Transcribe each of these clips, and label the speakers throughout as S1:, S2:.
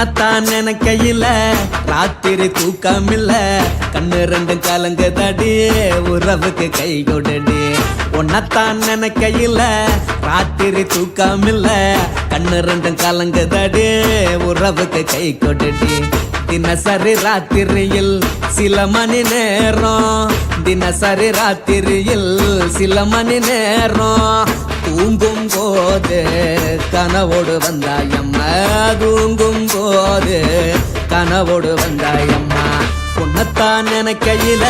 S1: உன்னத்தான் நினைக்கையில ராத்திரி தூக்கமில்ல கண்ணு ரெண்டும் கலங்குதடி உறவுக்கு கை கொடுடி உன்னத்தான் நினைக்கையில ராத்திரி தூக்கமில்ல கண்ணு ரெண்டும் கலங்குதடி உறவுக்கு கை கொடுடி தினசரி ராத்திரியில் சில மணி நேரம் தினசரி ராத்திரியில் சில மணி நேரம் தூங்கும் போது கனவோடு வந்தாயம்மா தூங்கும் போது கனவோடு வந்தாயம்மா உன்னத்தான் நினைக்கையில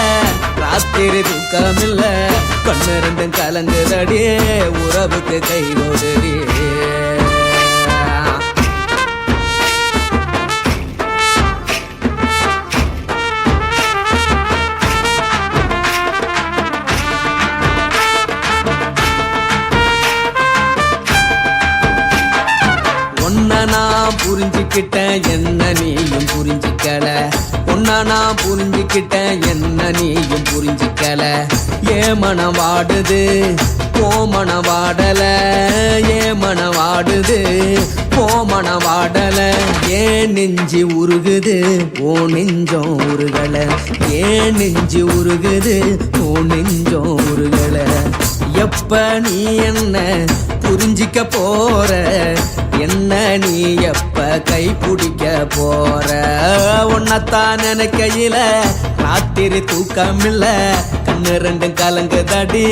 S1: ராத்திரி தூக்கமில்ல கண்ணு ரெண்டும் கலங்குதடி உறவுக்கு கை கொடுடி நான் புரிஞ்சுக்கிட்டேன் என்ன நீயும் புரிஞ்சிக்கல உன்ன நான் புரிஞ்சுக்கிட்டேன் என்ன நீயும் புரிஞ்சிக்கல ஏன் மனம் வாடுது போ மனம் வாடல ஏன் மனம் வாடுது போ மனம் வாடல ஏன் நெஞ்சு உருகுது ஓ நெஞ்சம் உருகல ஏன் நெஞ்சு உருகுது ஓ நெஞ்சம் உருகல எப்ப நீ என்ன புரிஞ்சிக்க போற என்ன நீ எப்ப கை பிடிக்க போற உன்னத்தான் நினைக்கையில ராத்திரி தூக்கமில்ல கண்ணு ரெண்டும் கலங்குதடி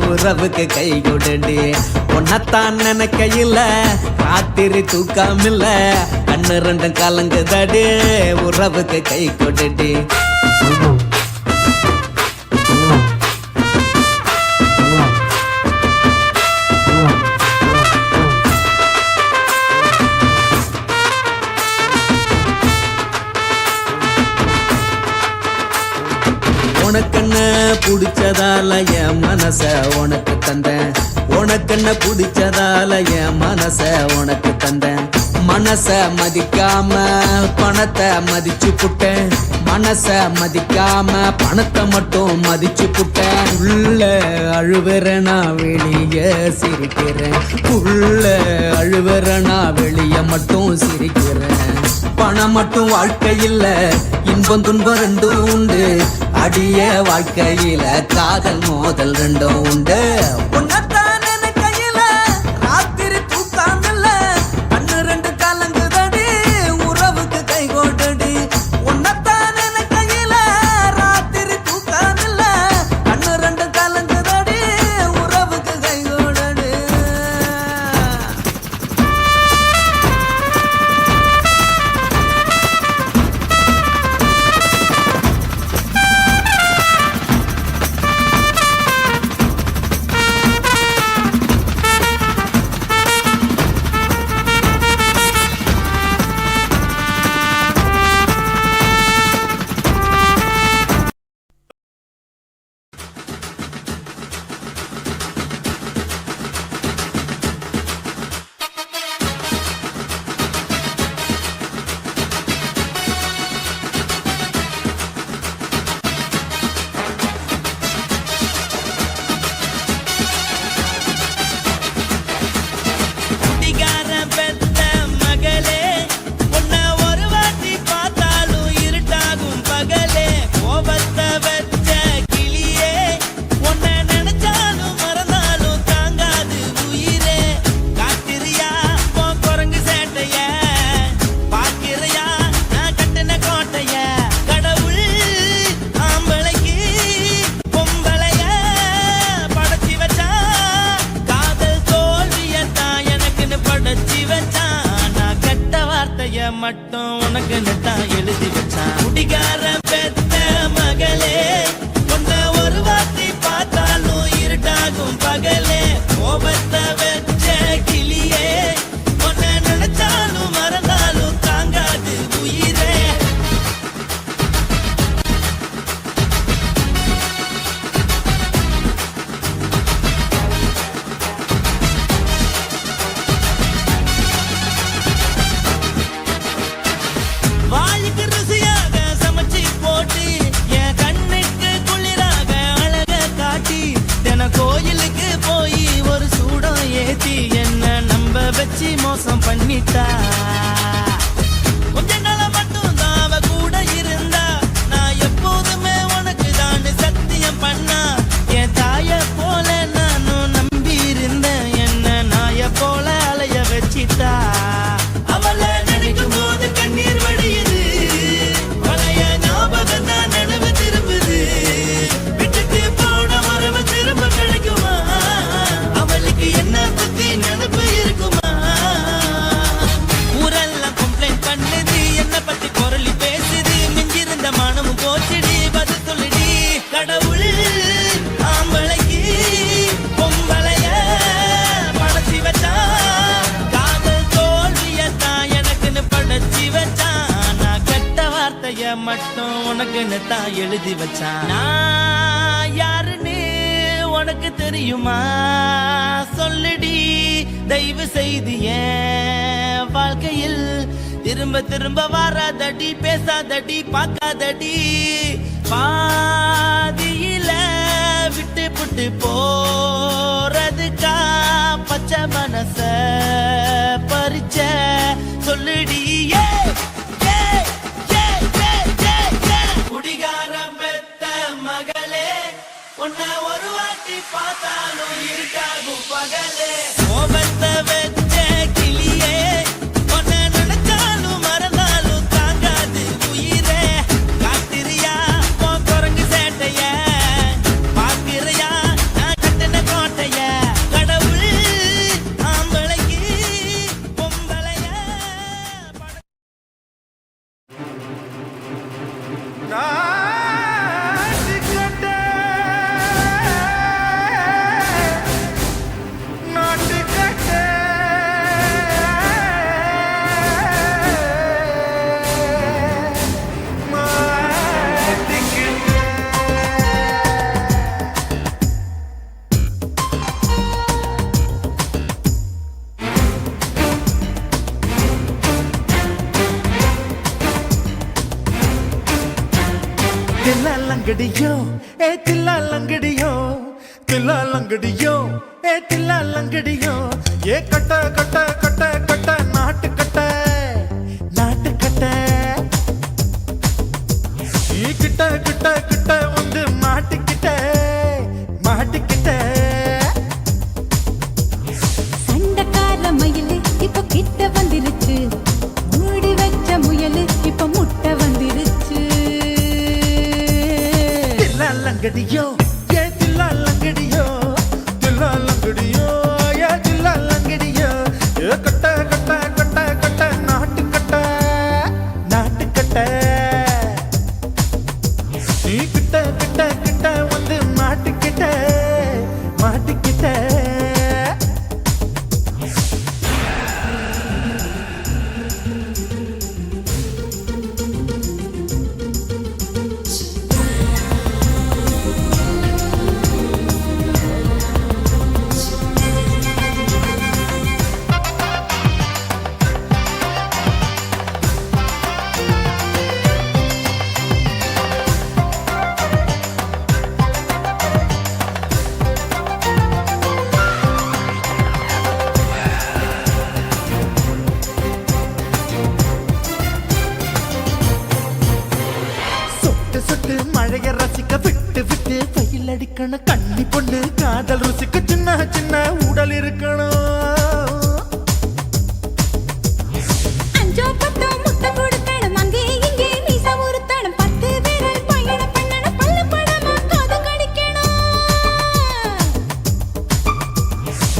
S1: உறவுக்கு கை கொடுடி உன்னத்தான் நினைக்கையில ராத்திரி தூக்கமில்ல கண்ணு ரெண்டும் கலங்குதடி உறவுக்கு கை கொடுடி உனக்கென்ன பிடிச்சதால என் மனச உனக்கு தந்தேன் உனக்கென்ன பிடிச்சதால என் மனச உனக்கு தந்தேன் மனச மதிக்காம பணத்தை மதிச்சு புட்டேன் மனச மதிக்காம பணத்தை மட்டும் மதிச்சு புட்டேன் உள்ள அழுவுற நான் வெளியே சிரிக்கிறேன் உள்ள அழுவுற நான் வெளியே மட்டும் சிரிக்கிறேன் பணம் மட்டும் வாழ்க்கையில் இன்பம் துன்பம் ரெண்டும் உண்டு அடிய வாழ்க்கையில காதல் மோதல் ரெண்டும் உண்டு உன்னத்தான் நினைக்கையில ராத்திரி தூக்கமில்ல கண்ணு ரெண்டு கலங்குதடி உறவுக்கு கை கொடுடி உன்னத்தான் நினைக்கையில ராத்திரி தூக்கமில்ல கண்ணு ரெண்டு கலங்குதடி உறவுக்கு கை கொடுடி
S2: மட்டும் உனக்கு தான் எழுதி வச்சான் குடிகார பெத்த மகளே உன்னை ஒரு வார்த்தை பார்த்தாலும் இருட்டாகும் பகலே கோபத்தை வச்ச கிளியே உன்னை நினைச்சாலும் மறந்தாலும் தாங்காது உயிரே வாய்க்கு ருசியாக சமைச்சு போட்டு என் கண்ணுக்கு குளிராக அழக காட்டி தின கோயிலுக்கு போய் ஒரு சூடம் ஏத்தி என்ன நம்ப வச்சு மோசம் பண்ணிட்டா கொஞ்ச வாங்கித்தா அவளை நினைக்கும் போது கண்ணீர் வடியுது பழைய ஞாபகம் தான் நினைவு திரும்புது விட்டுட்டு போன உறவு திரும்ப கிடைக்குமா அவளுக்கு என்ன பத்தி நினைப்பு இருக்குமா ஊரெல்லாம் கம்ப்ளைண்ட் பண்ணுது என்ன பத்தி குரலி பேசுது மிஞ்சிருந்த மானமும் போச்சுடி பதில் சொல்லுடி கடவுள் ஆம்பளைக்கு பொம்பளைய படைச்சி வச்சான் காதல் தோல்வியத்தான் எனக்குன்னு படைச்சி வச்சான் நான் கெட்ட வார்த்தைய மட்டும் உனக்குன்னு தான் எழுதி வச்சான் நான் யாருன்னு உனக்கு தெரியுமா சொல்லுடி தயவு செய்து என் வாழ்க்கையில் திரும்ப திரும்ப வராதடி பேசாதடி பார்க்காதடி பாதியில விட்டு புட்டு போறதுக்கா பச்சை மனச பறிச்ச சொல்லுடி குடிகாரம் பெத்த மகளே உன்னை ஒரு வாட்டி பார்த்தாலும் இருக்காகும் பகலே கோபத்தை வச்ச கிளியே உன்னை நினைச்சாலும் மறந்தாலும் தாங்காது உயிரே காத்திரியா உன் குரங்கு சேட்டைய பாக்கிறியா நான் கட்டின கோட்டைய கடவுள் ஆம்பளைக்கு பொம்பளைய
S3: தில்லாலங்கடியோ ஏ தில்லாலங்கடியோ தில்லாலங்கடியோ ஏ தில்லாலங்கடியோ ஏ கட்ட கட்ட கட்ட கட்ட நாட்டு கட்ட நாட்டு கட்ட நீ கிட்ட கிட்ட கிட்ட வந்து மாட்டிக்கிட்ட மாட்டிக்கிட்ட
S4: சண்டக்கார மயிலு இப்ப கிட்ட வந்துருச்சு மூடி வச்ச முயலு இப்ப முட்டை வந்துருச்சு
S3: தில்லாலங்கடியோ ஏ தில்லாலங்கடியோ தில்லாலங்கடியோ ஏ தில்லாலங்கடியோ ஏ கட்ட கட்ட கட்ட கட்ட நாட்டு கட்ட நாட்டு கட்ட நீ கிட்ட கிட்ட கிட்ட வந்து மாட்டிக்கிட்ட மாட்டிக்கிட்ட சொட்டு சொட்டு மழைய ரசிக்க விட்டு விட்டு வெயில் அடிக்கணும் கண்ணி பொண்ணு காதல் ருசிக்க சின்ன சின்ன உடல் இருக்கணும்
S4: அஞ்சோ பத்தோ முட்டை கொடுக்கணும் அங்கே இங்கே மீச உருத்தணும் 10 விரல் பயணம் பண்ணணும் பல்லு படமா காது கடிக்கணும்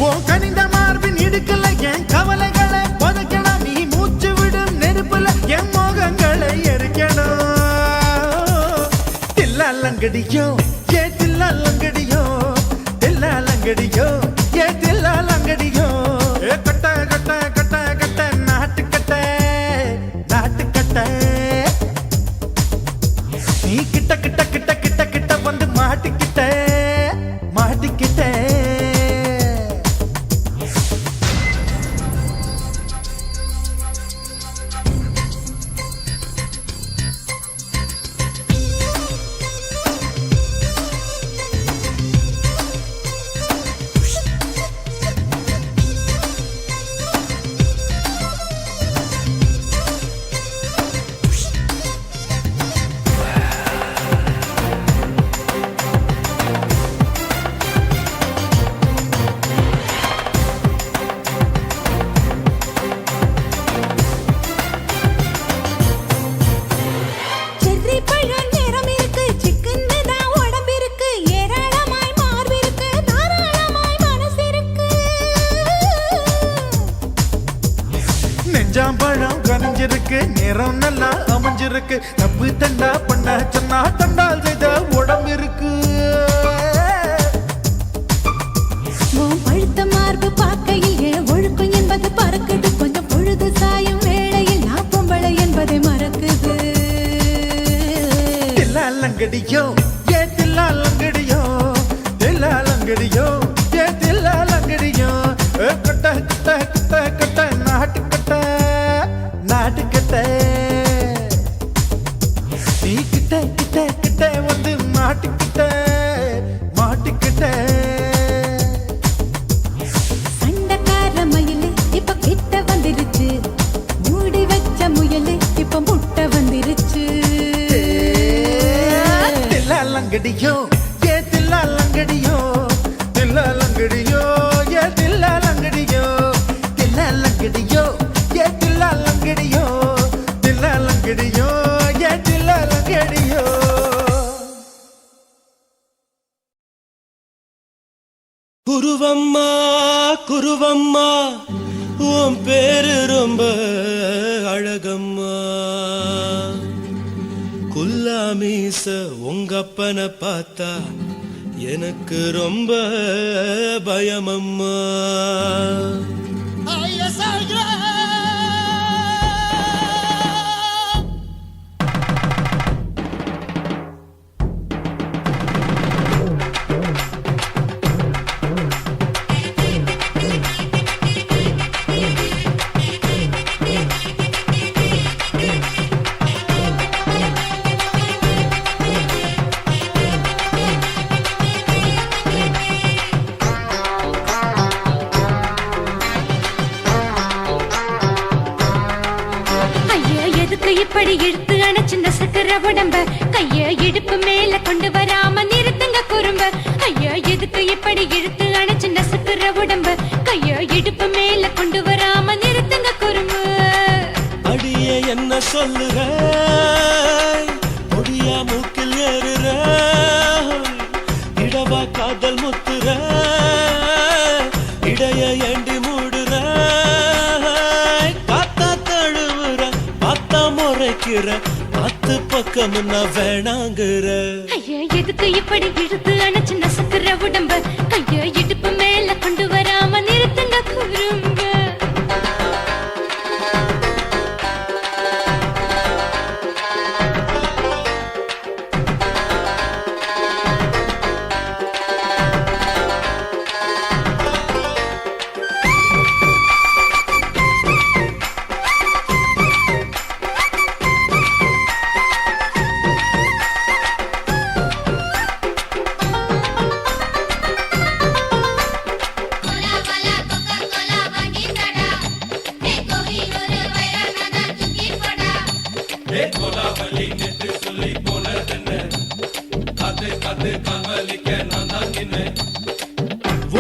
S3: ஓ கனிந்த மார்பின் இடுக்கல என் கவலைகளை புதைக்கணும் நீ மூச்சு விடும் நெருப்புல என் மோகங்களை எரிக்கணும் தில்லாலங்கடியோ ஏ தில்லாலங்கடியோ தில்லாலங்கடியோ ஏ தில்லாலங்கடியோ ஏ கட்ட கட்ட கட்ட கட்ட நாட்டு கட்ட நாட்டு கட்ட நீ கிட்ட கிட்ட கிட்ட கிட்ட கிட்ட வந்து மாட்டிக்கிட்ட மாட்டிக்கிட்ட நெஞ்சாம்பழம் கனிஞ்சிருக்கு, நேரம் நல்லா அமைஞ்சிருக்கு. தப்பு தண்டா பண்ண சொன்னா தண்டால் செய்த உடம்பு இருக்கு.
S4: உன் பழுத்த மார்பு பார்க்கையில் என் ஒழுக்கம் என்பது பறக்குது. கொஞ்சம் பொழுது சாயும் வேளையில் நான் பொம்பளை என்பதை மறக்குது.
S3: தில்லாலங்கடியோ ஏ தில்லாலங்கடியோ, தில்லாலங்கடியோ ஏ தில்லாலங்கடியோ. கட்ட கட்ட கட்ட கட்ட நாட்டு கட்ட நாட்டு கட்ட. நீ கிட்ட கிட்ட கிட்ட வந்து மாட்டிக்கிட்ட மாட்டிக்கிட்ட.
S4: சண்டைக்கார மயிலு இப்ப கிட்ட வந்துருச்சு, மூடி வச்ச முயலு இப்ப முட்டை வந்துருச்சு.
S3: தில்லாலங்கடியோ ஏ தில்லாலங்கடியோ, தில்லாலங்கடியோ ஏ தில்லாலங்கடியோ, தில்லாலங்கடியோ ஏ தில்லாலங்கடியோ, தில்லாலங்கடியோ ஏ தில்லாலங்கடியோ.
S2: குருவம்மா குருவம்மா உன் பேரு ரொம்ப அழகம்மா. குல்லாமீச உங்கப்பனை பார்த்தா எனக்கு ரொம்ப பயமம்மா.
S4: ஐயா எதுக்கு இப்படி இழுத்து அணைச்சு நசுக்கிற உடம்ப, கைய இடுப்பு மேல கொண்டு வராம நிறுத்துங்க குறும்ப. ஐயா எதுக்கு இப்படி இழுத்து அணைச்சு நசுக்கிற உடம்ப, கைய இடுப்பு மேல கொண்டு வராம நிறுத்துங்க குறும்பு.
S2: அடியே என்ன சொல்லுற, பொடியா மூக்கில் ஏறுற, இடவா காதல் முத்துற, இடைய ஏண்டி மூடுற, காத்தா தழுவுற, பார்த்தா முறைக்கிற, பத்து பக்கம் நான் வேணாங்குற.
S4: ஐயா எதுக்கு இப்படி இழுத்து அணைச்சு நசுக்கிற உடம்ப, கைய இடுப்பு மேல கொண்டு வராம நிறுத்துங்க குறும்ப.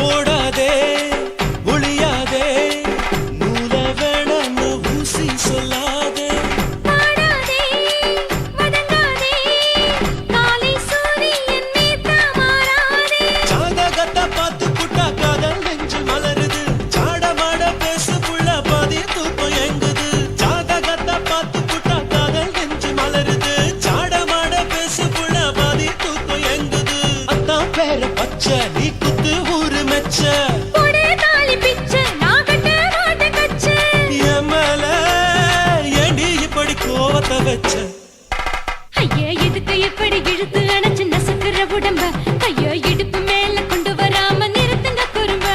S2: ஓடாதே ஒளியாதே, நூல வேணான்னு ஊசி சொல்லாதே.
S4: பாடாதே வதங்காதே, காலை சூரியன் மீதா மாறாதே.
S2: ஜாதகத்தை பார்த்து புட்டா காதல் நெஞ்சு மலருது, சாட மாட பேசு புள்ள பாதி தூக்கம் எங்குது. ஜாதகத்தை பார்த்து புட்டா காதல் நெஞ்சு மலருது, சாட மாட பேசு புள்ள பாதி தூக்கம் எங்குது. அத்தான் பேர பச்சை நீ குத்து ஊரு மெச்ச,
S4: போடே தாலி பிச்சை நான் கட்ட மாட்ட கச்சை.
S2: என் மேல ஏண்டி இப்படி கோவத்தை வச்ச.
S4: ஐயா எதுக்கு இப்படி இழுத்து அணைச்சு நசுக்கிற உடம்ப, கைய இடுப்பு மேல கொண்டு வராம நிறுத்துங்க குறும்ப.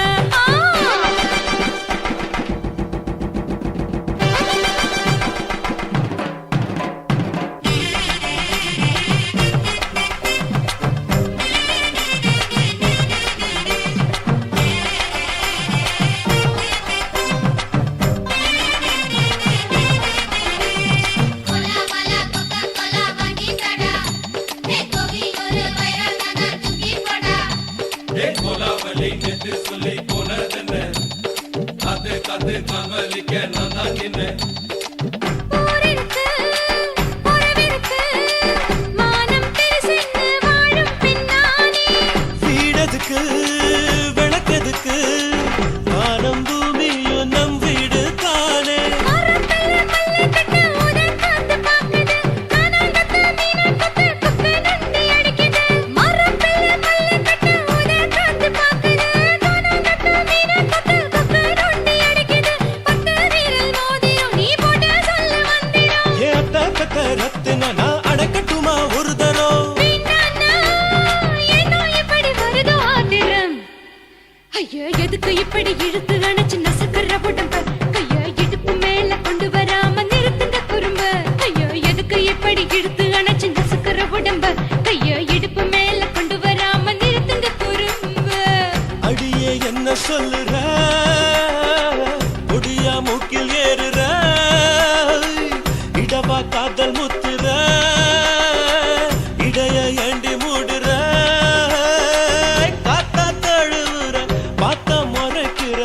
S4: ஊரிருக்கு, உறவிருக்கு, மானம் பெருசென்னு வாழும் பின்னானே.
S2: வீடதுக்கு விளக்கதுக்கு வானம் பூமியும் நம் வீடு தானே.
S4: மறந்து இப்படி இழுத்து அணைச்சு நசுக்கிற உடம்ப கைய இடுப்பு மேல கொண்டு வராம நிறுத்துங்க குறும்ப ஐயோ எதுக்கு இப்படி இழுத்து அணைச்சு நசுக்கிற உடம்ப கைய இடுப்பு மேல கொண்டு வராம நிறுத்துங்க குறும்ப
S2: அடியே என்ன சொல்லுற முடியா மூக்கில் ஏறுற இடவா காதல் முத்துற இடைய ஏண்டி மூடுற காத்தா தழுவுற பார்த்த முறைக்கிற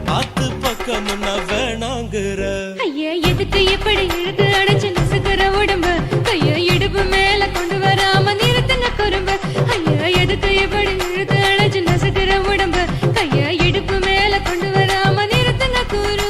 S2: பார்த்து பக்கம் வேணாங்குற
S4: ஐயா எதுக்கு இப்படி இழுத்து அணைச்சு நசுக்கிற உடம்ப கைய இடுப்பு மேல கொண்டு வராம நிறுத்துங்க குறும்ப ஐயா எதுக்கு இப்படி இழுத்து அணைச்சு நசுக்கிற உடம்ப கைய இடுப்பு மேல கொண்டு வராம நிறுத்துங்க குறும்ப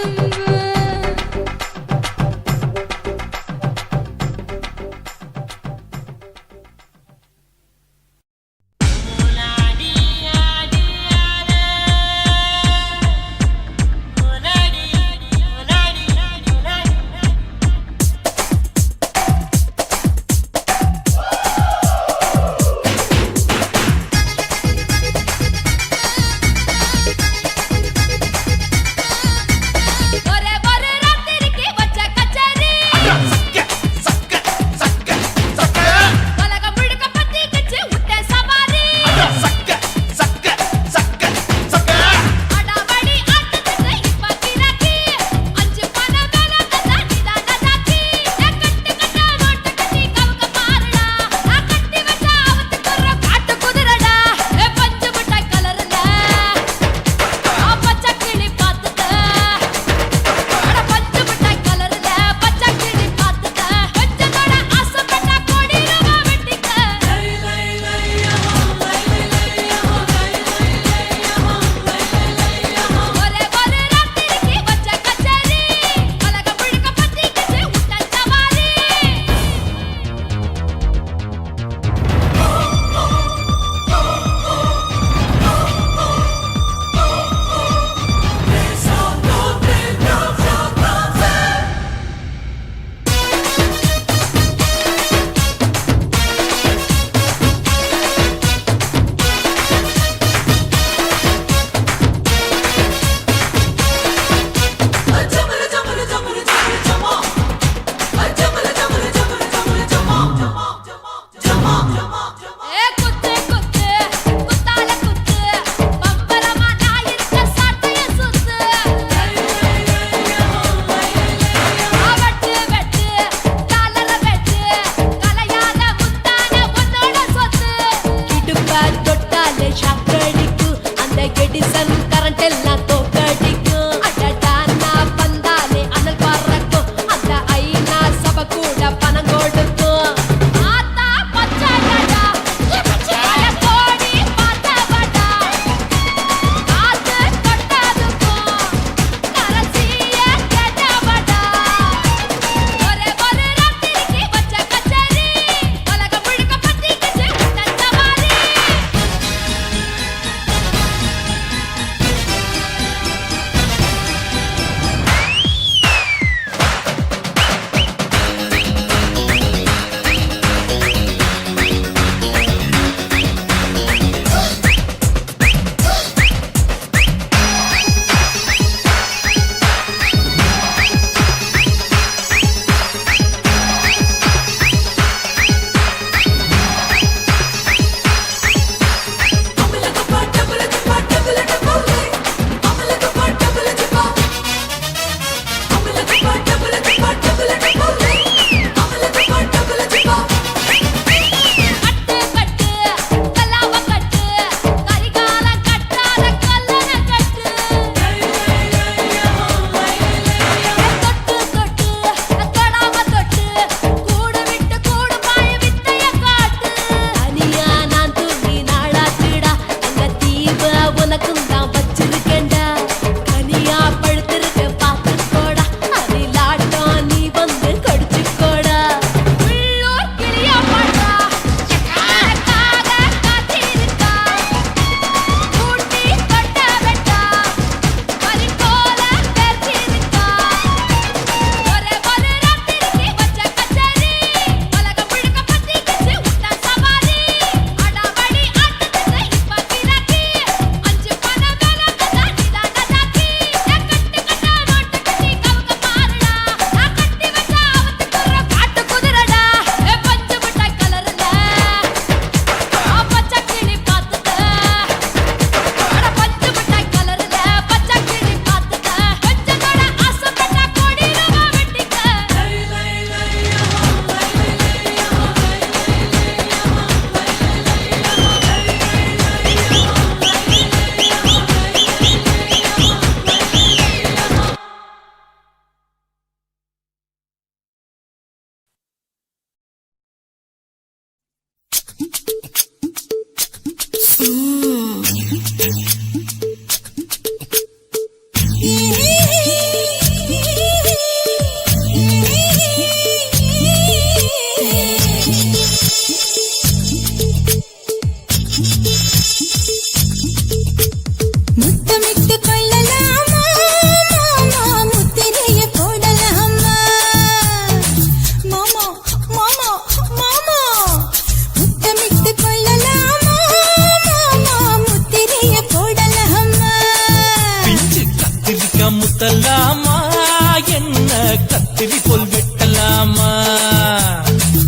S2: கத்திரி போல் வெட்டலாமா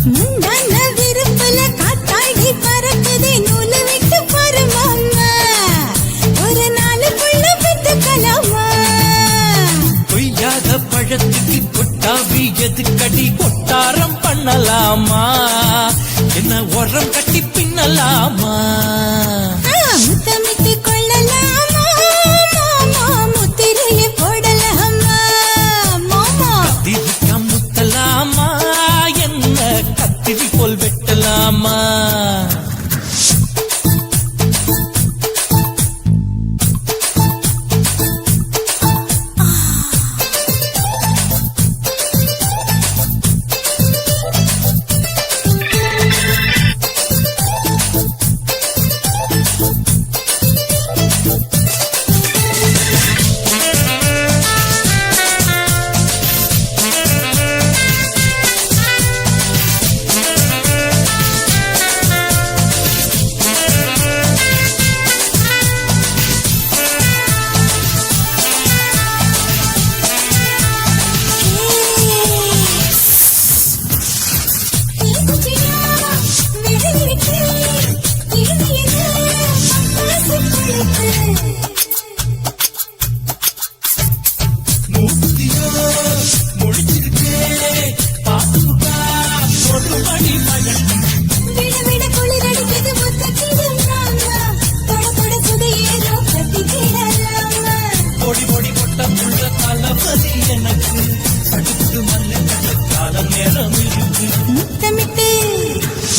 S5: முந்தான விருப்பல காத்தாடி பறக்குதே நூலை விட்டு பருமாமா ஒரு நாளுக்குள்ள விட்டுக்கலாமா
S2: கொய்யாத பழத்துக்கு கொட்டாவி எதுக்கடி கொட்டாரம் பண்ணலாமா என்ன உரம் கட்டி பின்னலாமா
S5: முத்தமிட்டு கொள்ளலாமா மாமா முத்திரையை போடலாமா மாமா
S2: கத்திரிக்கா முத்தலாமா என்ன கத்திரி போல் வெட்டலாமா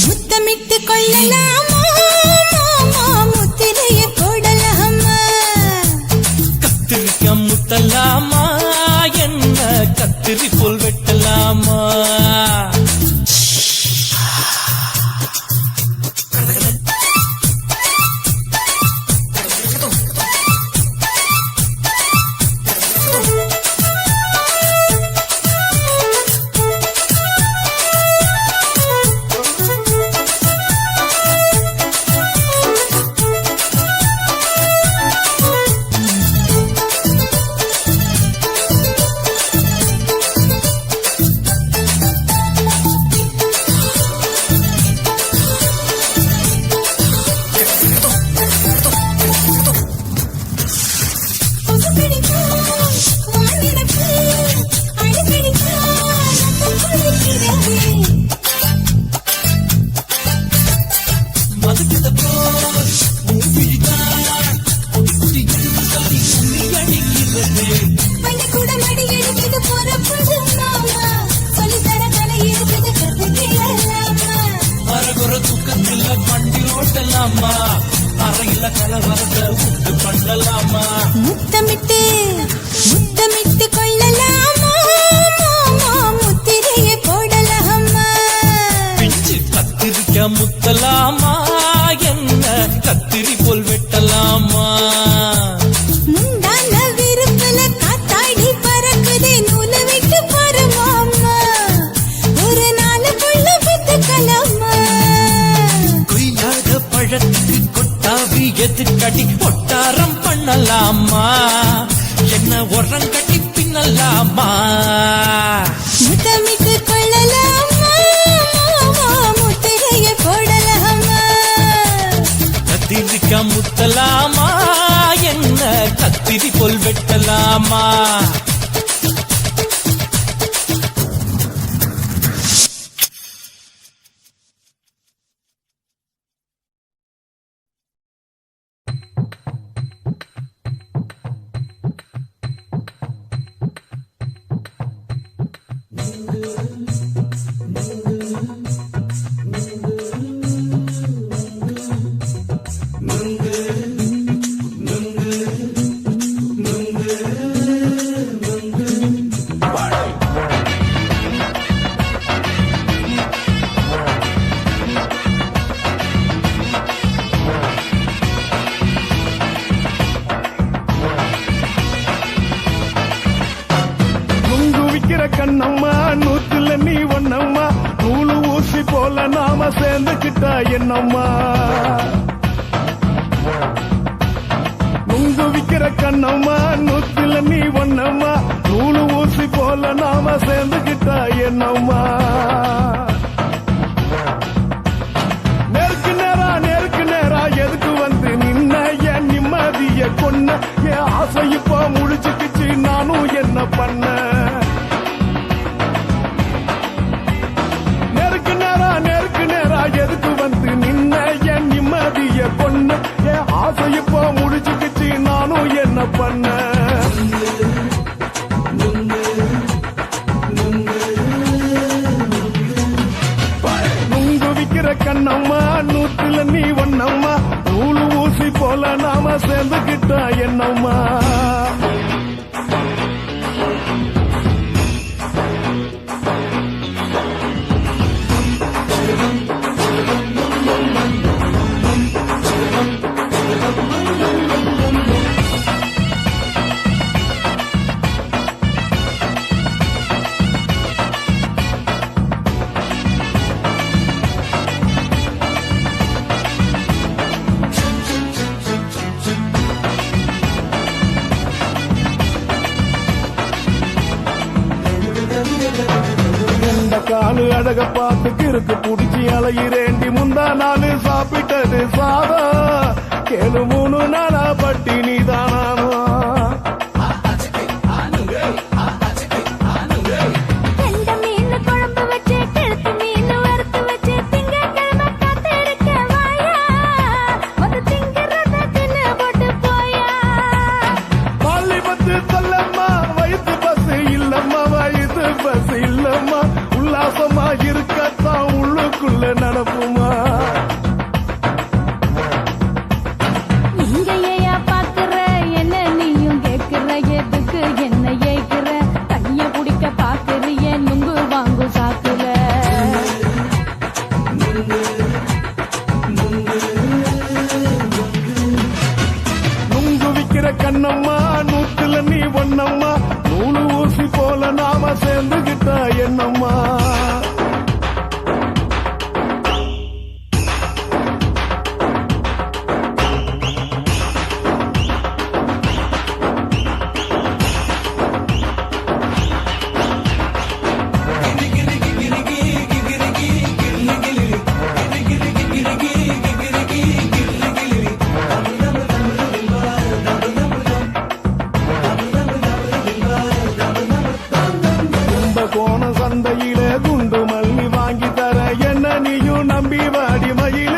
S5: முத்தமிட்டு கொள்ளலாமா மாமா முத்திரையை போடலாமா
S2: கத்திரிக்கா முத்தலாமா என்ன கத்திரி போல் வெட்டலாமா அறையில கலவரத்தை உண்டு பண்ணலாமா
S5: முத்தமிட்டு முத்தமிட்டு கொள்ளலாமா மாமா முத்திரையை போடலாமா
S2: பிஞ்சு கத்திரிக்கா முத்தலாமா என்ன கத்திரி போல் வெட்டலாமா
S5: முந்தான விருப்பல காத்தாடி பறக்குதே நூலை விட்டு பருமாமா ஒரு நாளுக்குள்ள விட்டுக்கலாமா
S2: கொய்யாத பழத்துக்கு கொட்டாவி எதுக்கடி கொட்டாரம் பண்ணலாமா என்ன உரம் கட்டி பின்னலாமா
S5: முத்தமிட்டு கொள்ளலாமா மாமா முத்திரையை போடலாமா
S2: கத்திரிக்கா முத்தலாமா என்ன கத்திரி போல் வெட்டலாமா
S3: கண்ணம்மா நூத்துல நீ ஒண்ணம்மா நூலு ஊசி போல நாம சேர்ந்துக்கிட்டா என்னம்மா நுங்கு விக்கிற கண்ணம்மா நூத்துல நீ ஒண்ணம்மா நூலு ஊசி போல நாம சேர்ந்து
S6: செஞ்சுக்கிட்டா என்னம்மா நேருக்கு நேரா எதுக்கு வந்து நின்ன என் நிம்மதிய கொன்ன என் ஆசை இப்ப முழிச்சுக்கிச்சு நானும் என்ன பண்ண நேருக்கு நேரா எதுக்கு வந்து நின்ன என் நிம்மதிய கொன்ன என் ஆசை இப்ப முழிச்சுக்கிச்சு நானும் என்ன பண்ண கண்ணம்மா நூத்துல நீ ஒன்னம்மா நூலு ஊசி போல நாம சேர்ந்துகிட்டா என்னம்மா காலு அழக பார்த்து இருக்கு புடிச்சி அலையிறேண்டி முந்தா நாலு சாப்பிட்டது சாதா கேளு 3 நாளா பட்டினி தானாமா உல்லாசமா இருக்கத்தான் உள்ளுக்குள்ள நடப்புமா
S4: நீங்க ஏயா பாக்குற என்ன நீயும் கேக்குற எதுக்கு என்ன ஏக்குற தண்ணிய குடிக்க பாக்குறிய நுங்கு வாங்கு சாக்குற
S6: நுங்கு விக்கிற கண்ணம்மா நூத்துல நீ ஒன்னம்மா நூலு ஊசி போல நாம சேர்ந்துகிட்டா என்னம்மா சந்தையில குண்டு மல்லி வாங்கி தர என்ன நீயும் நம்பி வாடி மயில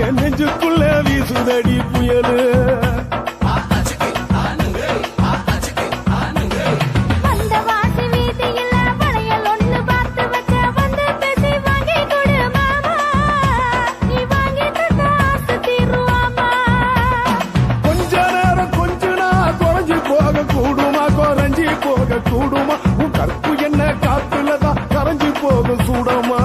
S6: என் நெஞ்சுக்குள்ள வீசுதடி புயலு கொஞ்ச நேரம் கொஞ்ச நாள் குறைஞ்சி போக கூடுமா குறைஞ்சி போக கூடுமா உன் கற்பு என்ன காத்துலதான் கரைஞ்சி போக சூடமா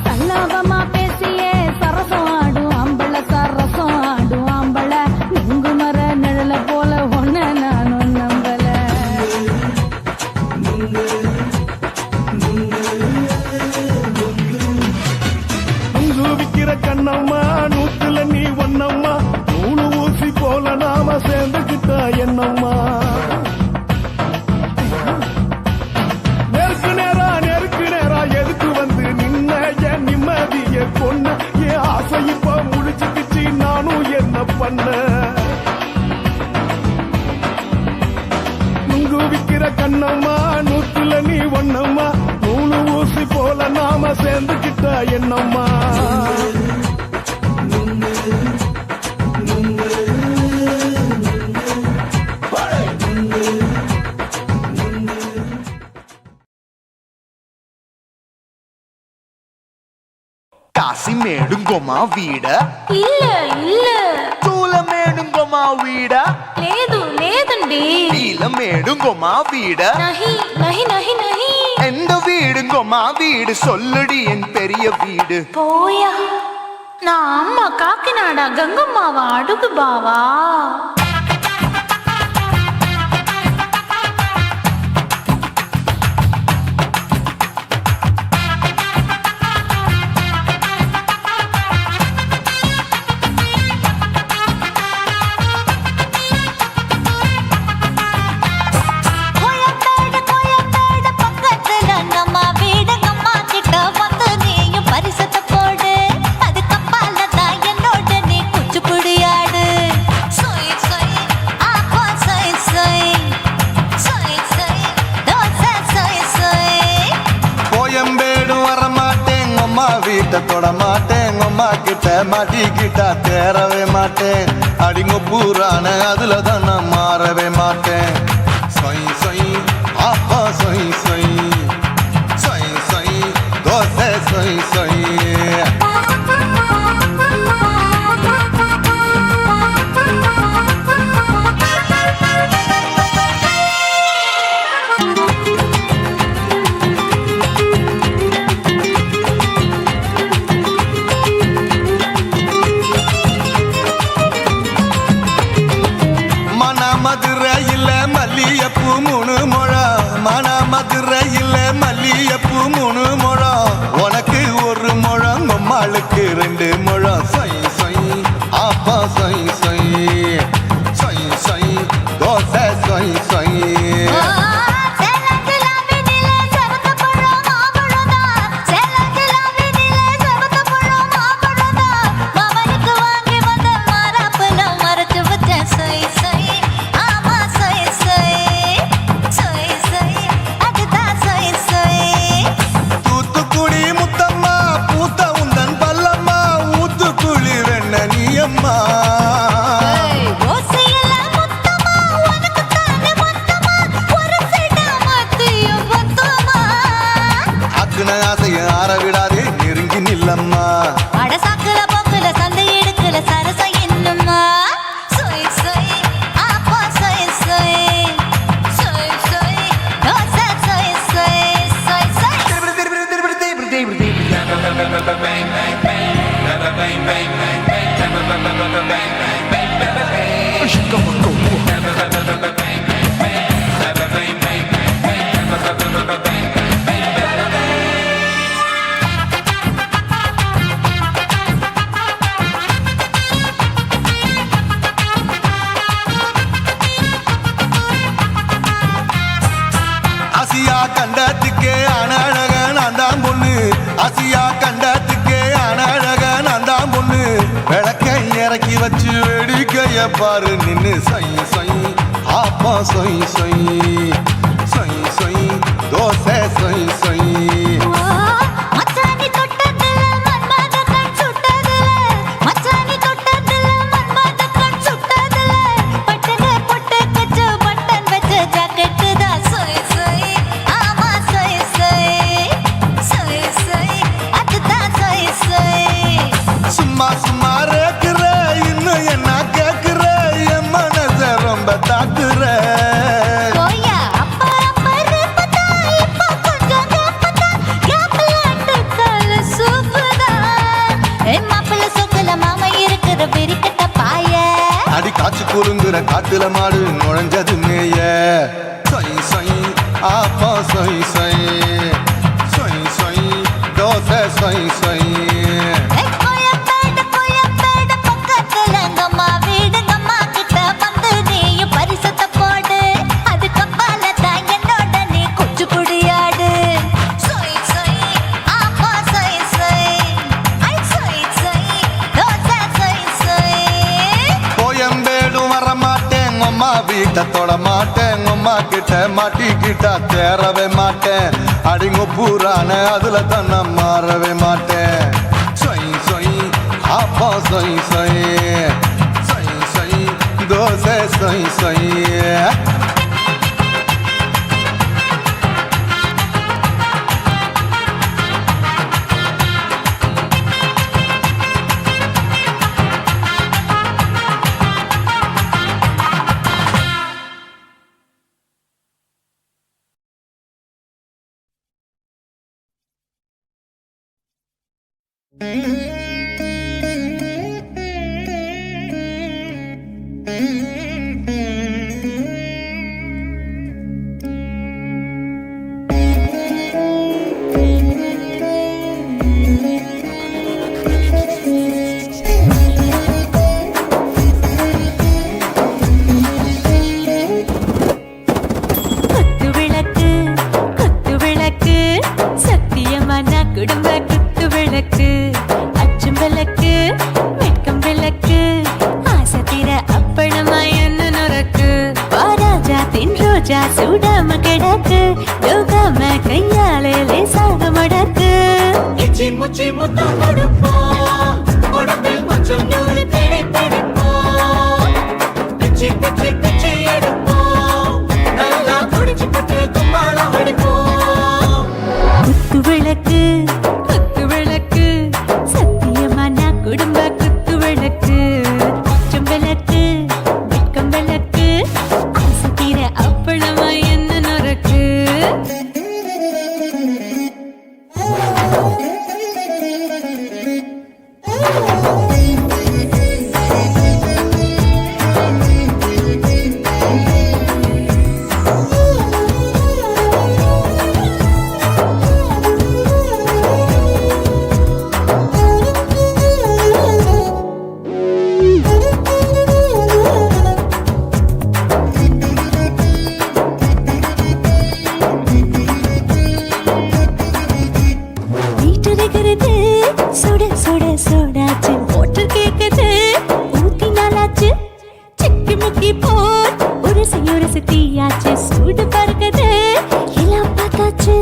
S4: சல்லாபமா பேசியே சரசம் ஆடும் ஆம்பள சரசம் ஆடும் ஆம்பள நுங்கு மர நிழல போல ஒன்ன நானும் நம்பல
S6: நுங்கு விக்கிற கண்ணம்மா நூத்துல நீ ஒன்னம்மா நூலு ஊசி போல நாம சேர்ந்துகிட்டா என்னம்மா நேருக்கு நேரா எதுக்கு வந்து நின்ன என் நிம்மதிய கொன்ன என் ஆசை இப்ப முழிச்சுக்கிச்சு நானும் என்ன பண்ண நுங்கு விக்கிற கண்ணம்மா நூத்துல நீ ஒன்னம்மா நூலு ஊசி போல நாம சேர்ந்துகிட்டா என்னம்மா
S7: కాసి మేడుంగోమా వీడ
S4: இல்ல இல்ல
S7: తూల మేడుంగోమా వీడ
S4: లేదు లేదండి
S7: నీల మేడుంగోమా వీడ
S4: நஹி நஹி நஹி நஹி
S7: எந்த வீடுங்கோமா வீடு சொல்லுடி என் பெரிய வீடு
S4: போயா நான் அம்மா காக்கிநாடா கங்கம்மாவா அடுகு பாவா
S7: வீட்டை தொட மாட்டேன் அம்மா கிட்ட மாட்டிக்கிட்டா தேரவே மாட்டேன் அடிங்க பூரான அதுல தான் நான் மாறவே மாட்டேன் சொய் சொய் ஆப்பா சொய் சொய் சொய் சொய் தோசை சொய் சொய் மதுரையில் மல்லியப்பூ 3 முழம் மன மதுரையில் மல்லியப்பூ 3 முழம் உனக்கு 1 முழம் அம்மாளுக்கு 2 முழம் சொய் சொய் ஆப்பா சொய் சொய் சொய் சொய் தோசை சொய் சொய் ஆசைய ஆற விடாதே நெருங்கி நில்லம்மா
S5: அடசாக்குல போக்குல சந்தை எடுக்கல சரச என்னம்மா சொய் சொய் ஆப்பா சொய் சொய் சொய் சொய் தோசை சொய் சொய் சொய் சொய்
S7: ஆசியா கண்டத்துக்கே அனழக நான் தான் பொண்ணு ஆசியா கண்டத்துக்கே அனழக நான் தான் பொண்ணு விளக்கை இறக்கி வச்சு வேடிக்கைய பாரு நின்னு சொய் சொய் ஆப்பா சொய் சொய் சொய் சொய் தோசை சொய் சொய்
S5: மச்சானி தொட்டதுல மன்மத கண் சுட்டதுல மச்சானி தொட்டதுல மன்மத கண் சுட்டதுல பட்டன பொட்டு கச்சு பட்டன் வச்ச ஜாக்கெட் தான் சொய் சொய் ஆமா சொய் சொய் சொய் சொய் அதுதான் சொய் சொய்
S7: சும்மா சும்மா ரேக்குற இன்னும் என்ன கேக்குற என் மனச ரொம்ப தாக்குற
S5: போயா அப்பா அப்பா ரப்பதா இப்ப கொஞ்சம் ரப்பதா கேப்லாட்டு கால சூப்பரா மாப்பிள்ள சொக்கல மாமா இருக்கிற பெரிக்கட்ட பாய
S7: அடி காய்ச்சி குறுங்குற காட்டுல மாடு நுழைஞ்சது மேய சொய் சொய் ஆப்பா சொய் சொய் சொய் சொய் தோசை சொய் சொய்
S5: கோயம்பேடு பக்கத்துல எங்கம்மா வீடு அம்மா கிட்ட வந்து நீயும் பரிசத்தை போடு அதுக்கு பால தான் என்னோட நீ குச்சி குடியாடு சொய் சொய் ஆப்பா சொய் சொய் ஐ சொய் சொய் தோசை சொய் சொய்
S7: கோயம்பேடு வர மாட்டேன் அம்மா வீட்டை தொட மாட்டேன் அம்மா கிட்ட மாட்டிக்கிட்டா தேரவே மாட்டேன் அடிங்க பூரான அதுல தான் நான் மாறவே மாட்டேன் சொய் சொய் ஆப்பா சொய் சொய் சொய் சொய் தோசை சொய் சொய்
S4: குத்து விளக்கு சத்தியமான குடும்ப குத்து விளக்கு
S5: ரோஜா சூடாம கிடக்கு யோகாம கையாலே லேசாக மடக்கு
S2: இச்சி முச்சி முத்தம் கொடுப்போம் உடம்பில் கொஞ்சம் நூறு தேடி பிடிப்போம் பிச்சி பிச்சி பிச்சி எடுப்போம் நல்லா குடிச்சு பட்டு கும்பாளம் அடிப்போம்
S5: குத்து விளக்கு சத்தியமா நான் குடும்ப குத்து விளக்கு பச்சம் விளக்கு வெட்கம் விளக்கு ஆசை தீர அப்பளமா என்ன நொறுக்கு வீட்டிருக்கிறது சுட சுட சூடாச்சு மோட்டர் கேக்குது ஊத்தி நாளாச்சு சிக்கி முக்கி போர் உரசி தீயாச்சு சூடு பறக்குது எல்லாம் பார்த்தாச்சு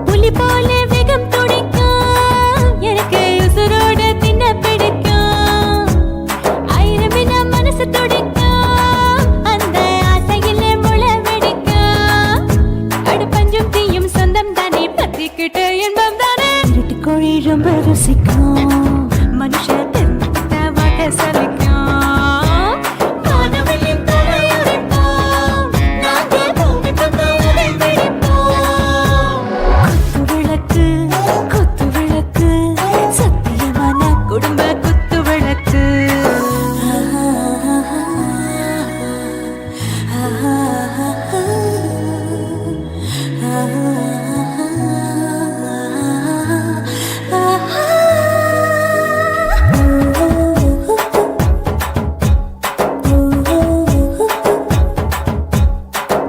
S5: புலி போல வேகம் துடிக்கும் எனக்கு உசுரோட தின்ன பிடிக்கும் ஆயிரம் வினா மனசு துடிக்கும் அந்த ஆசையிலே முளை வெடிக்கும் அடு பஞ்சும் தீயும் சொந்தம் தானே பத்திக்கிட்டு இன்பம் தானே இருட்டு கோழி ரொம்ப ருசிக்கும் மனுஷ தெரிஞ்சுக்கிட்ட வாக்க சலிக்கும் வானவெளியும் தலையுரிப்போம் நாங்க பூமி பந்த உரை வெடிப்போம் குத்து விளக்கு சத்தியமான குடும்ப குத்து விளக்கு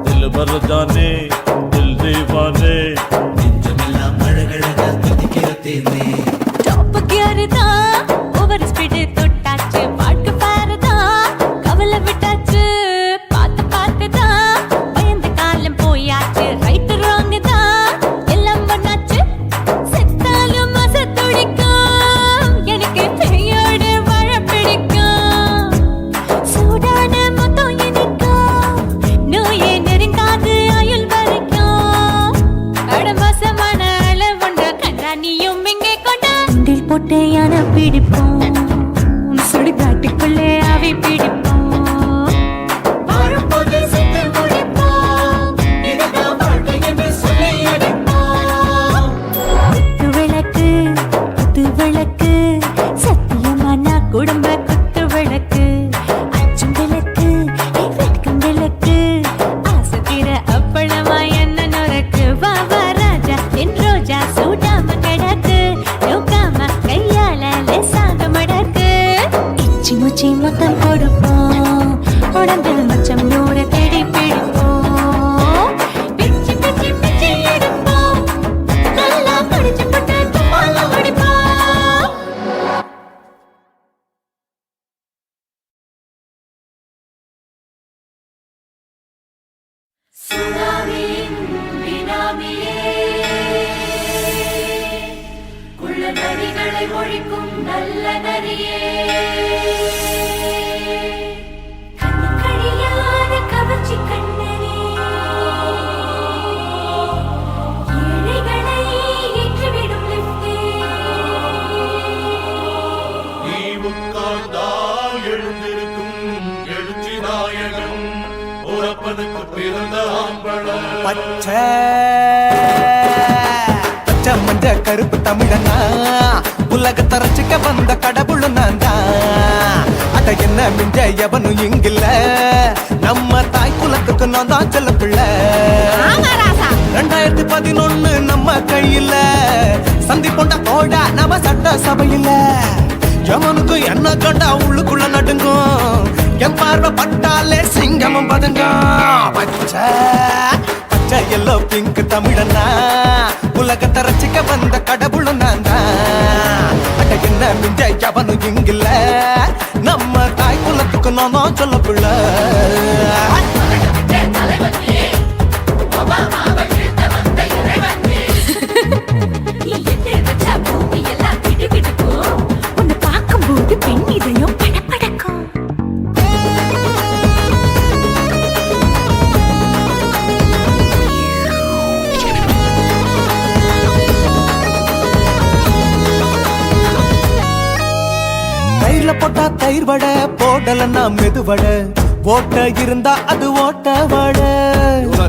S8: दिल भर जाने दिल दीवाने
S2: நெஞ்சமெல்லாம் அழகழகா துடிக்கிறதேனே
S5: டாப் கியர் தான் ஓவர் ஸ்பீட் தொட்டாச்சு வாழ்க்கை பாரு தான் கவலை விட்டாச்சு பார்த்து தான் பயந்த காலம் போயாச்சு ரைட் ராங் தான் எல்லாம் பண்ணாச்சு செத்தாலும் மச துடிக்கும் எனக்கு பெயோடு வாழ பிடிக்கும் சூடான மொத்தம் இனிக்கும் நோயே நெருங்காது ஆயுள் வரைக்கும் அடமோசமான அளவுண்ட கண்டா நீயும் இங்கே கொண்ட உண்டில் போட்டு யானை பிடிப்போம் சுடுகாட்டுக்குள்ளே அவை பிடிப்போம்
S2: வாழும்போது செத்து முடிப்போம் இதுதான் வாழ்க்கை என்று சொல்லி அடிப்போம்
S5: குத்து விளக்கு சத்தியமான குடும்ப குத்து விளக்கு அச்சும் விளக்கு வெட்கம் விளக்கு ஆசை தீர அப்பளமா என்ன நொறுக்கு வா வா ராஜா என் ரோஜா சூடாம கிடக்கு யோகாம கையால லேசாக மடக்கு இச்சி முச்சி மொத்தம் கொடுப்போம் உடம்பில் மச்சம் நூறு தேடி பிடிப்போம் பிச்சி பிச்சி பிச்சி எடுப்போம் நல்லா படிச்சு பட்டு தும்பால அடிப்போம்
S4: சுனாமியின் வினாமியே குள்ள நரிகளை ஒழிக்கும் நல்ல நரியே கண்ணு கழியாத கவர்ச்சி கண்ணனே ஏழைகளை ஏற்றிவிடும் லிப்டே
S7: நீ உட்கார்ந்தால் எழுந்திருக்கும் எழுச்சி நாயகன் உறப்பனுக்கு பிறந்த ஆம்பள
S3: பச்சை மஞ்ச கருப்பு தமிழனா உலகத்தை ரசிக்க வந்த கடவுள் நான் தான் அட என்ன மிஞ்ச எவனும் இங்கில்ல நம்ம தாய் குலத்துக்கு நான் தான் செல்ல பிள்ளை 2011 நம்ம கையில சந்திப்பொண்ட ஓட நவ சட்ட சபையில எவனுக்கு என்ன கண்டா உள்ளுக்குள்ள நடுங்கும் என் பார்வை பட்டாலே சிங்கமும் பதுங்கும் பச்சை பச்சை எல்லோ பிங்க் தமிழனா உலகத்தை ரசிக்க வந்த கடவுளும் நான் தான் அட என்ன மிஞ்ச எவனும் இங்கில்ல நம்ம தாய் குலத்துக்கு நான் தான் சொல்ல பிள்ளை தயிர் வடை போடலன்னா மெதுவடை ஓட்ட இருந்தா அது ஓட்ட வடை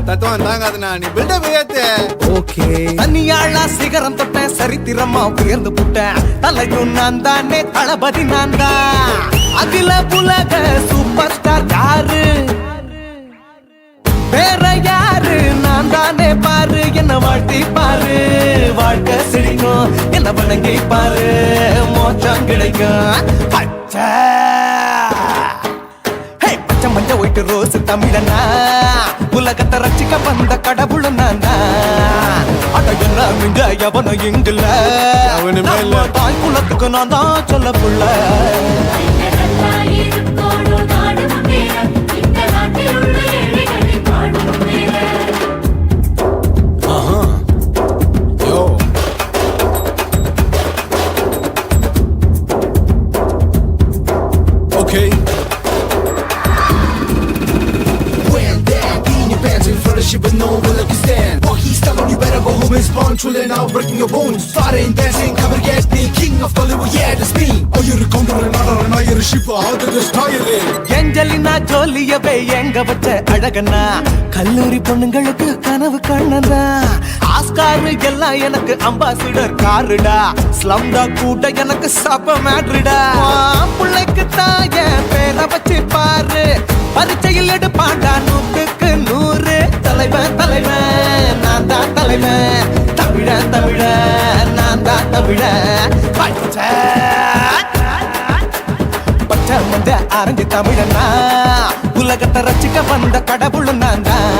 S7: தத்துவம் தாங்காதுண்ணா நீ பில்டப் ஏத்து
S3: ஓகே தனியாளா சிகரம் தொட்டேன் சரித்திரமா உயர்ந்து புட்டேன் தலையும் நான் தானே தளபதி நான் தான் அகில உலக சூப்பர் ஸ்டார் யாரு வேற யாரு நான் தானே பாரு என்ன வாழ்த்தி பாரு வாழ்க்கை சிரிக்கும் என்ன வணங்கி பாரு மோச்சம் கிடைக்கும் பச்சை பச்சை மஞ்ச ஒயிட்டு ரோஸ் தமிழனா உலகத்தை ரட்சிக்க வந்த கடவுள் நான் அட என்ன மிஞ்ச எவனும் இங்குல
S7: அவனுமே இல்ல.
S3: தாய் குலத்துக்கு நான் தான் சொல்ல புள்ள
S7: Okay. When that in your pants in front of shit, but no one let you stand. Walk he's telling you better go home and spawn, chilling out, breaking your bones. Fighting, dancing, cover gas, the king of Hollywood, yeah, that's me. Oh, you're a condor and not you're a ship, how to destroy it.
S3: Angelina ஜோலியவே எங்க வச்ச அழகனா கல்லூரி பொண்ணுங்களுக்கு கனவு கண்ணனா Oscar எல்லாம் எனக்கு ambassador காருடா ஸ்லம்டா கூட எனக்கு சப்ப மேட்ருடா பிள்ளைக்கு தாய பேரை வச்சு பாரு பரீட்சையில் எடுப்பாண்டா 100க்கு 100 தலைவன் தலைவன் நான் தான் தலைவன் தமிழன் தமிழன் நான் தான் தமிழன் பச்சை பச்சை மந்த ஆரஞ்சு தமிழனா உலகத்தை ரசிக்க வந்த கடவுள் நான் தான்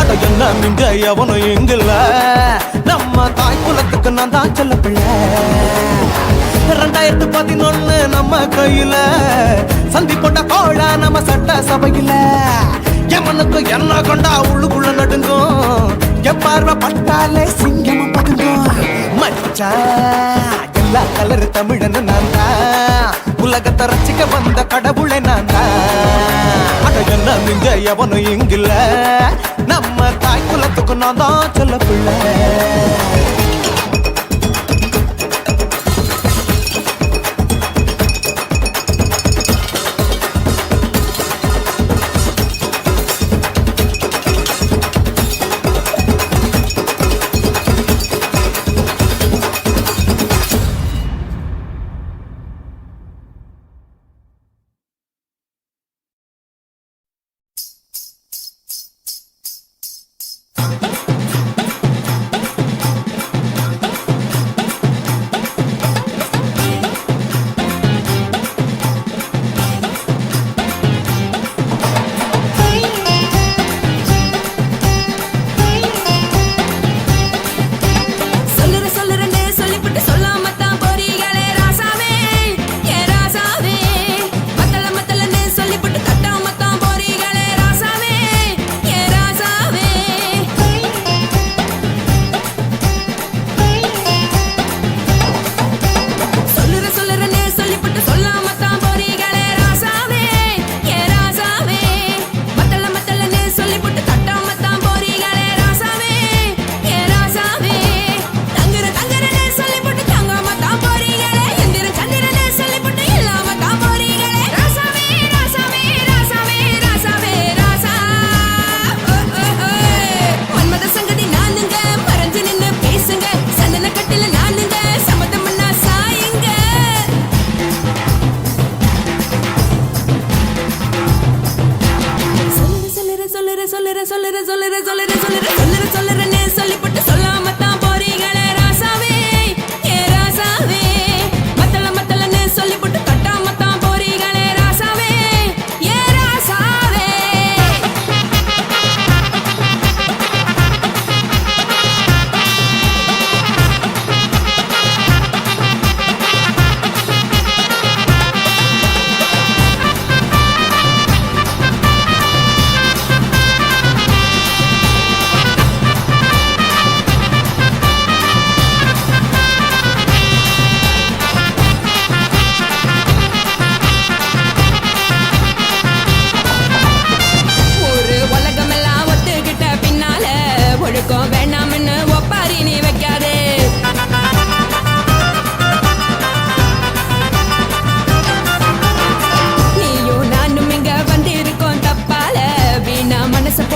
S3: அட என்ன மிங்க எவனும் எங்கல்ல நம்ம தாய் குலத்துக்கு நான் தான் சொல்ல பிள்ளை 2011 நம்ம கையில சந்தி கொண்ட கோழா நம்ம சட்ட சபையில எமனுக்கு என்ன கொண்டா உள்ளுக்குள்ள நடுங்கும் என் பார்வை பட்டாலே சிங்கமும் பதுங்கும் மச்சா எல்லா கலர் தமிழன்னு நான் தான் உலகத்தை ரசிக்க வந்த கடவுளை நான் தான் அட என்ன மிஞ்ச எவனும் இங்கில்ல நம்ம தாய் குலத்துக்கு நான் தான் சொல்ல பிள்ளை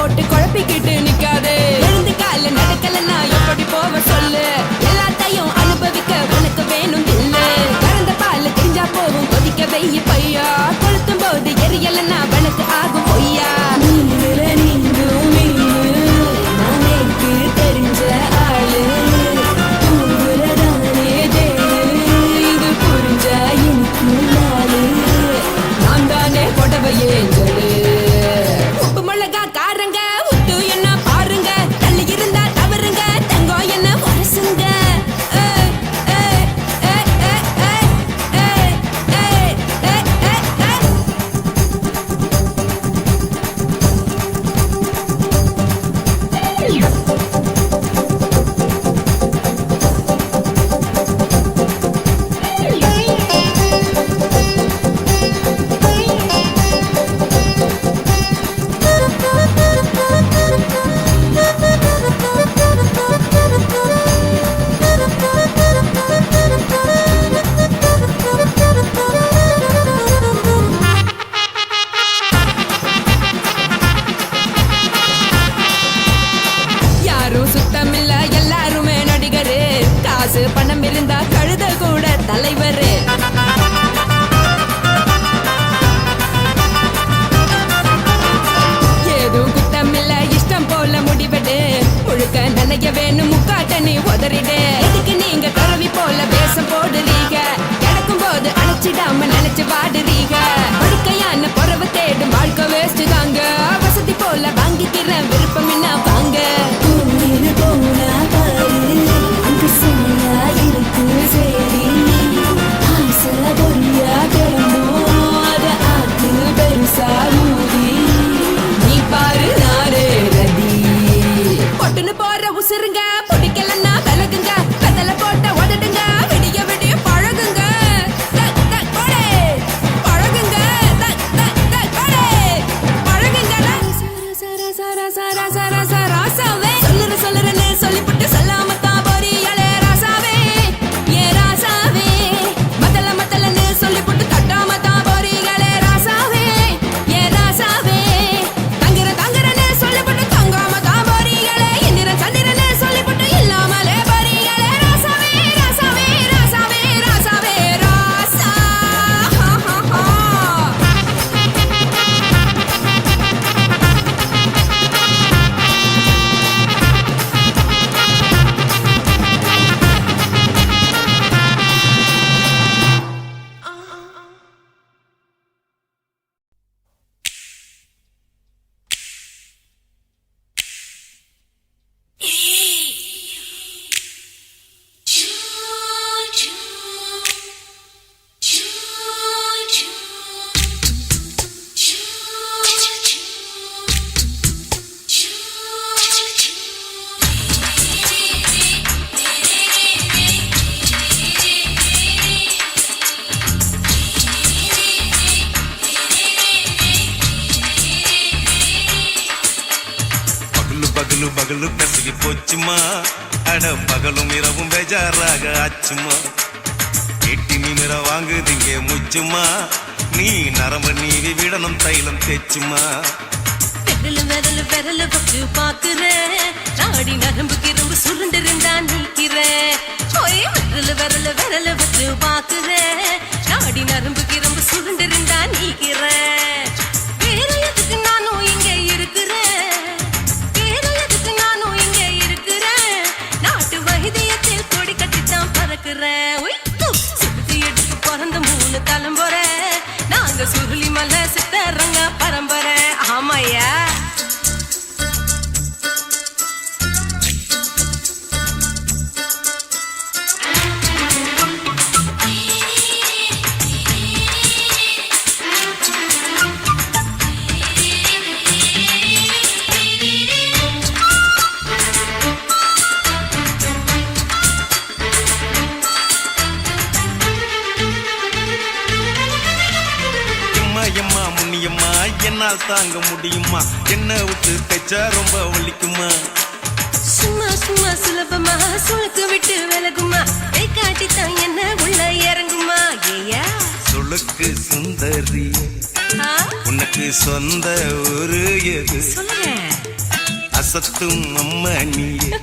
S9: போட்டு குழப்பிக்கிட்டு நிக்காதே. எழுந்து கால நடக்கலன்னா எப்படி போவ சொல்லு. எல்லாத்தையும் அனுபவிக்க உனக்கு வேணும் இல்லு. கறந்த பால் தெரிஞ்சா போகும் கொதிக்க வெய்ய பையா. கொளுத்தும் போது எரியலன்னா வனக்கு ஆகும் பொய்யா. நீங்கள நீங்கும் மீனு நானேக்கு தெரிஞ்ச ஆளு. உங்களதானே தேடு இது புரிஞ்சா எனக்கு நாளு. நான் தானே கொடவையே சொல்லு. உப்பு மிளகா காரங்க உத்து என்ன பாருங்க. தள்ளி இருந்தா தவறுங்க தங்கம் என்ன வரசுங்க. யாரும் சுத்தமில்ல எல்லாருமே நடிகரு. காசு பணம் இருந்தா கழுத கூட தலைவரு. ஏதும் குத்தமில்ல இஷ்டம் போல முடிவெடு. முழுக்க நினைக்க வேணும் முக்காட்ட நீ உதறிடு. எதுக்கு நீங்க கரவி போல வேஷம் போடுறீங்க. கிடக்கும் போது அணைச்சிடாம நினைச்சு பாடுறீங்க. படுக்கையான பொறவு தேடும் வாழ்க்கை வேஸ்ட் தாங்க. வசதி போல வாங்கிக்கிற விருப்பம் என்ன வாங்க. போனா பாரு அங்கு செம்மையா இருக்கு சரி. ஆசை பொரியா கிளம்பும் அத ஆத்து பெருசா ஊதி. நீ பாரு நாரே ரதி பொட்டுன்னு போற உசுருங்க. பிடிக்கலன்னா விலகுங்க. கதல போட்ட உதடுங்க. விடிய விடிய பழகுங்க. பழகுங்க பழகுங்க. ராசாவே சொல்லுறன்னு சொல்லிப்புட்டு சொல்லாமத்தான் போறியாளே ராசாவே. ஏ ராசாவே மத்தலன்னு சொல்லிப்புட்டு தட்டாமத்தான் போறீங்களே ராசாவே. ஏ ராசாவே தங்குறன்னு சொல்லிப்புட்டு தங்காமத்தான் போறீங்களே. இந்திரன் சந்திரன்னு சொல்லிப்புட்டு இல்லாமலே போறீங்களே ராசாவே. ராசாவே ராசாவே ராசாவே ராசா.
S10: பகலு பகலு பெசகி போச்சுமா. அட பகலும் இரவும் பேஜாராக ஆச்சுமா. எட்டி நிமிர வாங்குதிங்க முச்சுமா. நீ நரம்பு நீவி விடணும் தைலம் தேச்சுமா.
S9: விரலு வச்சு பாக்குறேன். நாடி நரம்பு கிரம்பு சுருண்டிருந்தா நீக்கிறேன். விரலு வச்சு பாக்குறேன். நாடி நரம்பு கிரம்பு சுருண்டிருந்தா நீக்கிறேன். வேற எதுக்கு நானும் இங்க இருக்கிறேன். நாட்டு வைத்தியத்தில் கொடி கட்டித்தான் பறக்குறேன். சுத்தி எடுத்து பிறந்த 3 தலைமுறை. நாங்க சுருளி மலை சித்தரங்க பரம்பரை. ஆமாயா
S10: எம்மா முன்னியம்மா என்னால் தாங்க முடியுமா? என்ன விட்டு தைச்சா ரொம்ப வலிக்குமா?
S9: சும்மா சும்மா சுலபமா சுளுக்கு விட்டு விலகுமா? கை காட்டித்தான் என்ன உள்ள இறங்குமா? ஏயா
S10: சுளுக்கு சுந்தரி உனக்கு சொந்த ஊரு எது?
S9: சொல்லுங்க.
S10: அசத்தும் அம்மா நீயே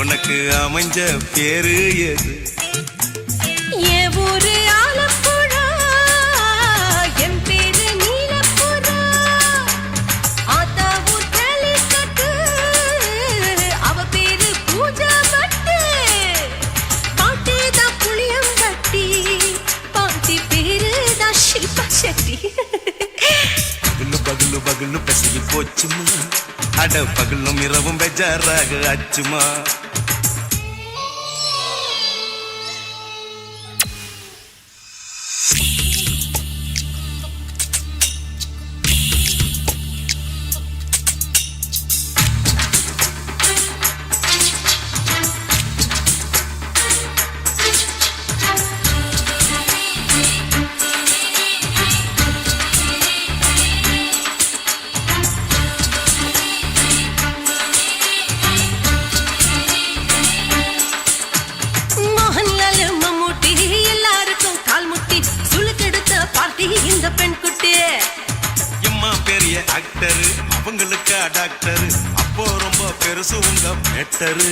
S10: உனக்கு அமைஞ்ச பேரு எது
S9: என் ஊரு ஆலப்புழா, என் பேரு நீலப்புறா. ஆத்தா ஊர் கேலிக்கட்டு, அவ பேரு பூஜா பட்டு. பாட்டிதான் புளியம்பட்டி, பாட்டி பேருதான் ஷில்பா ஷெட்டி.
S10: பகலு பகலு பகலு பசிக்கு போச்சுமா அட பகலும் இரவும் பெஜாராக ஆச்சுமா
S9: மோகன்லால் மம்மூட்டி எல்லாருக்கும் கால் முட்டி சுளுக்கெடுத்த பார்ட்டி இந்த பெண் குட்டி.
S10: எம்மா பெரிய ஆக்டரு அவங்களுக்கா டாக்டரு அப்போ ரொம்ப பெருசு உங்க மேட்டரு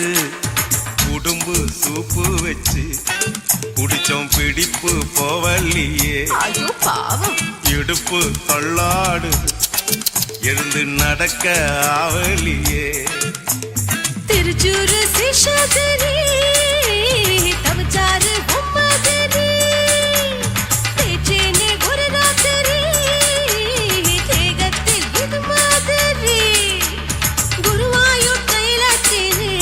S10: உடும்பு சூப்பு வச்சு குடிச்சோம் பிடிப்பு போவல்லையே
S9: ஐயோ பாவம்.
S10: இடுப்பு தள்ளாடு எழுந்து நடக்க ஆவலியே
S9: திருச்சூரு சிஷாதிரி தவச்சாரு பொம்மதிரி தேச்சேனே ஒரு ராத்திரி தேகத்தில் இது மாதிரி குருவாயூர் தைலத்திலே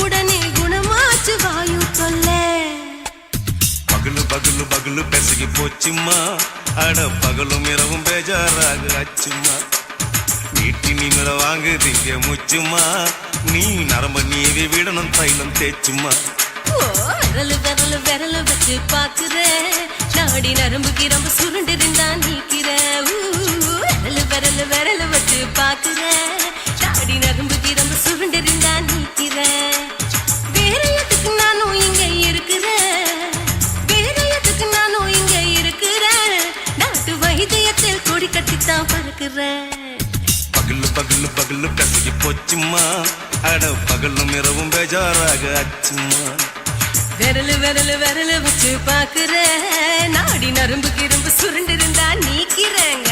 S9: உடனே குணமாச்சு வாயு தொல்லை.
S10: பகலு பகலு பகலு பெசகி போச்சுமா அட பகலும் இரவும் பேஜாராக ஆச்சுமா நீட்டி நிமிர வாங்குதிங்க முச்சுமா நீ நரம்ப நீவி விடணும் தைலம் தேச்சுமா
S9: ஓ விரலு விரலு விரலு வச்சு பாக்குற நாடி நரம்பு கிரம்பு சுருண்டிருந்தா நீக்கிற. விரலு விரலு விரலு வச்சு பாக்குற நாடி நரம்பு கிரம்பு சுருண்டிருந்தா நீக்கிற. வேற எதுக்கு நானும் இங்க இருக்கிறேன், வேற எதுக்கு நானும் இங்க இருக்கிறேன். நாட்டு வைத்தியத்தில் கொடி கட்டித்தான் பறக்கிறேன்.
S10: பகலு பகலு பகலு பெசகி போச்சுமா அட பகலும் இரவும் பேஜாராக ஆச்சுமா
S9: விரலு விரலு விரலு வச்சு பாக்குற நாடி நரம்பு கிரம்பு சுருண்டிருந்தா நீக்கிறேங்க.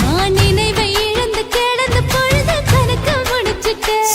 S4: நான் நினைவை இழந்து கிடந்து பொழுது கணக்க முடிச்சிட்டேன்.